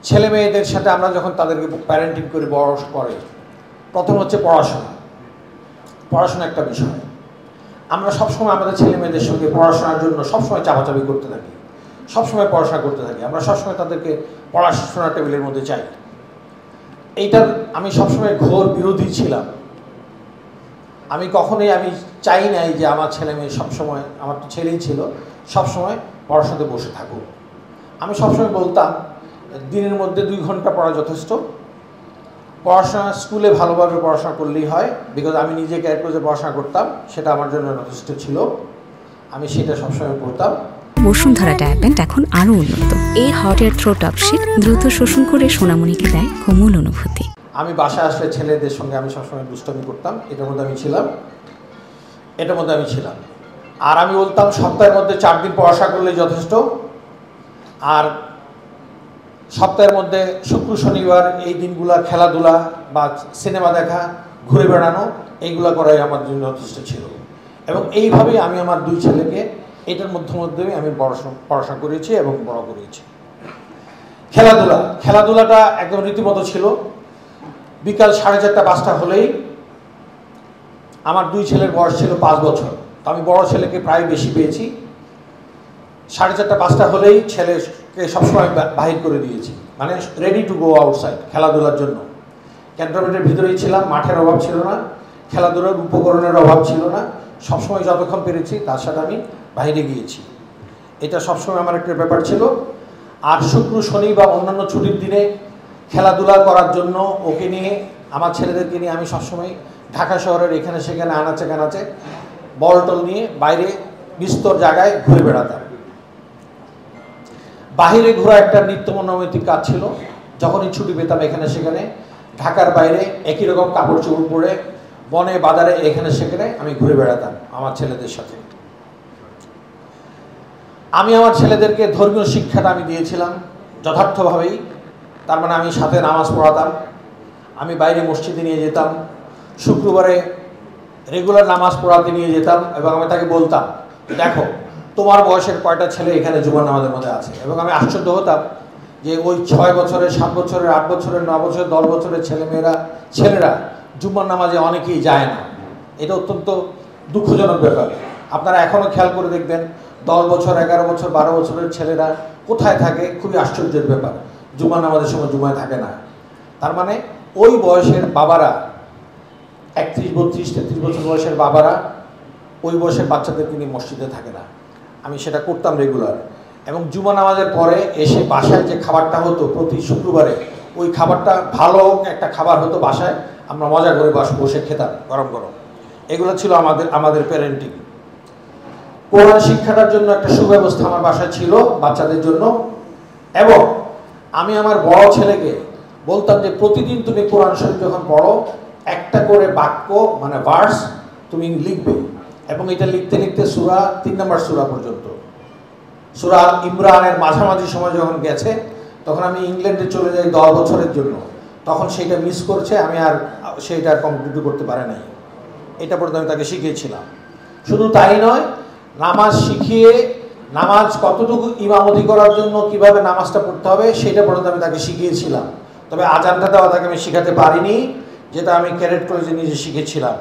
ছেলে মেয়েদের সাথে আমরা যখন তাদেরকে প্যারেন্টিং করে বড় করে, প্রথম হচ্ছে পড়াশোনা একটা বিষয়। আমরা সবসময় আমাদের ছেলে মেয়েদের সঙ্গে পড়াশোনার জন্য সবসময় চাপাচাপি করতে থাকি, সবসময় পড়াশোনা করতে থাকি, আমরা সবসময় তাদেরকে পড়াশোনার টেবিলের মধ্যে চাই। এইটার আমি সবসময় ঘোর বিরোধী ছিলাম। আমি কখনোই চাই নাই যে আমার ছেলে মেয়ে সবসময়, আমার তো ছেলেই ছিল, সবসময় পড়াশোনাতে বসে থাকুক। আমি সবসময় বলতাম দিনের মধ্যে 2 ঘন্টা পড়া যথেষ্ট। পড়াশোনা স্কুলে ভালোভাবে পড়াশোনা করলেই হয়, বিকজ আমি নিজে ক্যারেক্টারে পড়াশোনা করতাম, সেটা আমার জন্য যথেষ্ট ছিল। আমি সেটা সবসময় করতাম। বসুন্ধরা ডায়াপেন্ট এখন আরও উন্নত। এই হট এয়ার থ্রো টপশিট দ্রুত শোষণ করে সোনামণিকে দেয় কোমল অনুভূতি। আমি বাসায় আসলে ছেলেদের সঙ্গে আমি সবসময় দুষ্টামি করতাম, এটার মধ্যে আমি ছিলাম। আর আমি বলতাম সপ্তাহের মধ্যে 4 দিন পড়াশোনা করলেই যথেষ্ট। আর সপ্তাহের মধ্যে শুক্র শনিবার এই দিনগুলা খেলাধুলা বা সিনেমা দেখা, ঘুরে বেড়ানো, এইগুলো করাই আমার জন্য যথেষ্ট ছিল। এবং এইভাবেই আমি আমার 2 ছেলেকে এটার মধ্যেই আমি পড়াশোনা করেছি এবং বড় করেছি। খেলাধুলাটা একদম রীতিমতো ছিল। বিকাল 4:30-5টা হলেই, আমার 2 ছেলের বয়স ছিল 5 বছর, তো আমি বড় ছেলেকে প্রায় বেশি পেয়েছি। 4:30-5টা হলেই ছেলেকে সবসময় বাহির করে দিয়েছি, মানে রেডি টু গো আউটসাইড খেলাধুলার জন্য। ক্যান্টনমেন্টের ভিতরেই ছিলাম, মাঠের অভাব ছিল না, খেলাধুলার উপকরণের অভাব ছিল না। সবসময় যতক্ষণ পেরেছি তার সাথে আমি বাইরে গিয়েছি, এটা সবসময় আমার একটা ব্যাপার ছিল। আর শুক্র শনি বা অন্যান্য ছুটির দিনে খেলাধুলা করার জন্য ওকে নিয়ে, আমার ছেলেদেরকে নিয়ে আমি সবসময় ঢাকা শহরের এখানে সেখানে আনাচে কানাচে বল টল নিয়ে বাইরে বিস্তর জায়গায় ঘুরে বেড়াতাম। বাহিরে ঘোরা একটা নিত্য নৈমিত্তিক কাজ ছিল। যখনই ছুটি পেতাম এখানে সেখানে ঢাকার বাইরে একই রকম কাপড় চোপড় পরে বনে বাজারে এখানে সেখানে আমি ঘুরে বেড়াতাম আমার ছেলেদের সাথে। আমি আমার ছেলেদেরকে ধর্মীয় শিক্ষাটা আমি দিয়েছিলাম যথার্থভাবেই। তার মানে আমি সাথে নামাজ পড়াতাম, আমি বাইরে মসজিদে নিয়ে যেতাম, শুক্রবারে রেগুলার নামাজ পড়াতে নিয়ে যেতাম এবং আমি তাকে বলতাম, দেখো তোমার বয়সের কয়টা ছেলে এখানে জুমার নামাজের মধ্যে আছে। এবং আমি আশ্চর্য হতাম যে ওই 6 বছরের, 7 বছরের, 8 বছরের, 9 বছরের, 10 বছরের ছেলেরা জুম্মার নামাজে অনেকেই যায় না। এটা অত্যন্ত দুঃখজনক ব্যাপার। আপনারা এখনও খেয়াল করে দেখবেন 10 বছর, 11 বছর, 12 বছরের ছেলেরা কোথায় থাকে, খুবই আশ্চর্যের ব্যাপার। জুম্মার নামাজের সময় জুম্মায় থাকে না। তার মানে ওই বয়সের বাবারা, 31, 32, 33 বছর বয়সের বাবারা ওই বয়সের বাচ্চাদেরকে নিয়ে মসজিদে থাকে না। আমি সেটা করতাম রেগুলার। এবং জুমা নামাজের পরে এসে বাসায় যে খাবারটা হতো প্রতি শুক্রবারে, ওই খাবারটা ভালো একটা খাবার হতো বাসায়, আমরা মজা করে বসে খেতাম গরম গরম। এগুলো ছিল আমাদের প্যারেন্টিং। কোরআন শিক্ষাটার জন্য একটা সুব্যবস্থা আমার বাসায় ছিল বাচ্চাদের জন্য। এবং আমি আমার বড় ছেলেকে বলতাম যে প্রতিদিন তুমি কোরআন শরীফ যখন পড়ো, একটা করে বাক্য মানে ভার্স তুমি লিখবে। এবং এটা লিখতে লিখতে সূরা 3 নম্বর সূরা পর্যন্ত, সূরা ইমরানের মাঝামাঝি সময় যখন গেছে, তখন আমি ইংল্যান্ডে চলে যাই 10 বছরের জন্য। তখন সেইটা মিস করছে, আমি আর সেইটা কমপ্লিট করতে পারে নাই। এটা পর্যন্ত আমি তাকে শিখিয়েছিলাম। শুধু তাই নয়, নামাজ শিখিয়ে নামাজ কতটুকু ইমামতি করার জন্য কিভাবে নামাজটা পড়তে হবে সেটা পর্যন্ত আমি তাকে শিখিয়েছিলাম। তবে আজানটা দেওয়া তাকে আমি শেখাতে পারিনি, যেটা আমি ক্যাডেট কলেজে নিজে শিখেছিলাম।